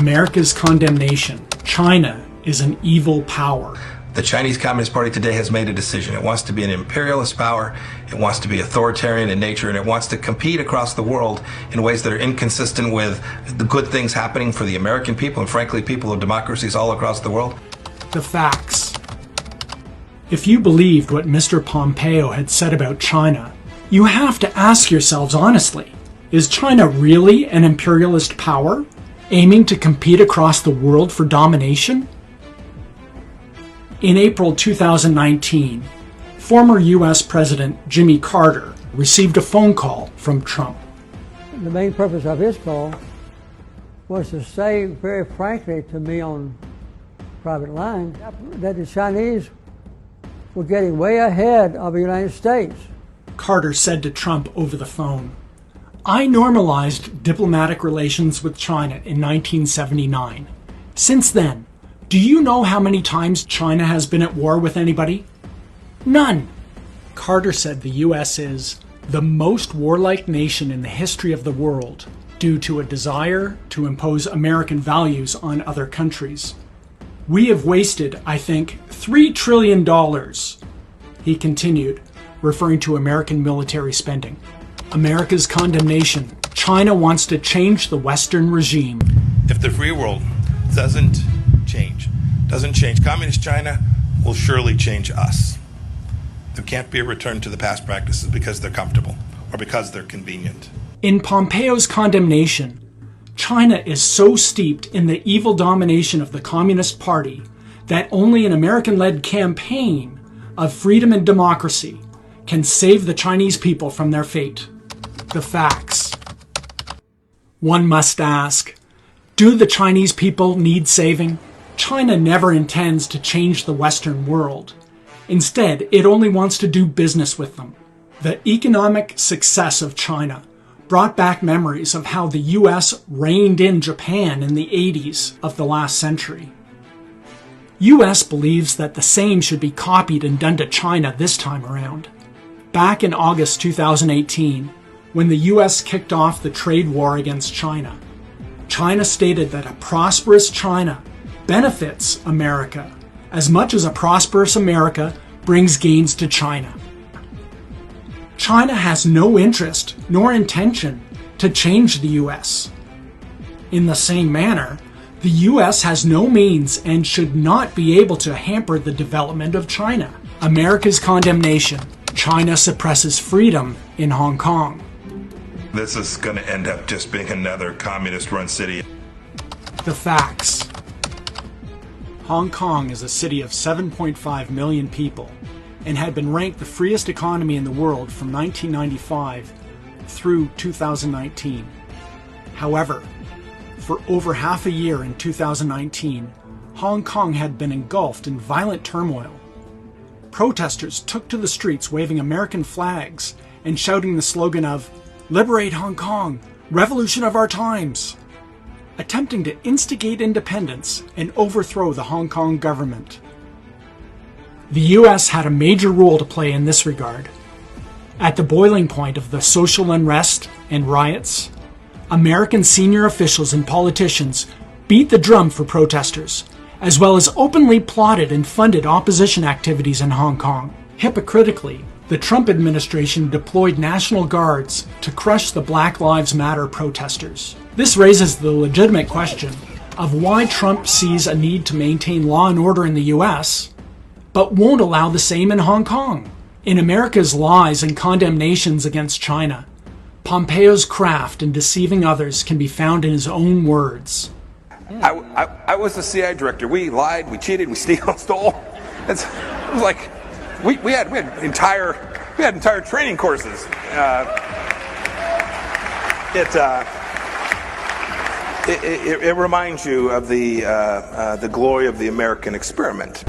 America's condemnation. China is an evil power. The Chinese Communist Party today has made a decision. It wants to be an imperialist power, it wants to be authoritarian in nature, and it wants to compete across the world in ways that are inconsistent with the good things happening for the American people and, frankly, people of democracies all across the world. The facts. If you believed what Mr. Pompeo had said about China, you have to ask yourselves honestly, is China really an imperialist power, aiming to compete across the world for domination? In April 2019, former U.S. President Jimmy Carter received a phone call from Trump. The main purpose of his call was to say very frankly to me on private line that the Chinese were getting way ahead of the United States. Carter said to Trump over the phone, "I normalized diplomatic relations with China in 1979. Since then, do you know how many times China has been at war with anybody? None." Carter said the U.S. is the most warlike nation in the history of the world due to a desire to impose American values on other countries. "We have wasted, I think, $3 trillion, he continued, referring to American military spending. America's condemnation. China wants to change the Western regime. If the free world doesn't change, Communist China will surely change us. There can't be a return to the past practices because they're comfortable or because they're convenient." In Pompeo's condemnation, China is so steeped in the evil domination of the Communist Party that only an American-led campaign of freedom and democracy can save the Chinese people from their fate. The facts. One must ask, do the Chinese people need saving? China never intends to change the Western world. Instead, it only wants to do business with them. The economic success of China brought back memories of how the U.S. reined in Japan in the 80s of the last century. U.S. believes that the same should be copied and done to China this time around. Back in August 2018, when the U.S. kicked off the trade war against China, China stated that a prosperous China benefits America as much as a prosperous America brings gains to China. China has no interest nor intention to change the U.S. In the same manner, the U.S. has no means and should not be able to hamper the development of China. America's condemnation. China suppresses freedom in Hong Kong. This is going to end up just being another communist-run city. The facts. Hong Kong is a city of 7.5 million people and had been ranked the freest economy in the world from 1995 through 2019. However, for over half a year in 2019, Hong Kong had been engulfed in violent turmoil. Protesters took to the streets waving American flags and shouting the slogan of "Liberate Hong Kong, revolution of our times," attempting to instigate independence and overthrow the Hong Kong government. The U.S. had a major role to play in this regard. At the boiling point of the social unrest and riots, American senior officials and politicians beat the drum for protesters, as well as openly plotted and funded opposition activities in Hong Kong. Hypocritically, the Trump administration deployed National Guards to crush the Black Lives Matter protesters. This raises the legitimate question of why Trump sees a need to maintain law and order in the U.S., but won't allow the same in Hong Kong. In America's lies and condemnations against China, Pompeo's craft in deceiving others can be found in his own words. I was the CIA director. We lied, we cheated, we stole. It was like we had entire training courses. It reminds you of the glory of the American experiment.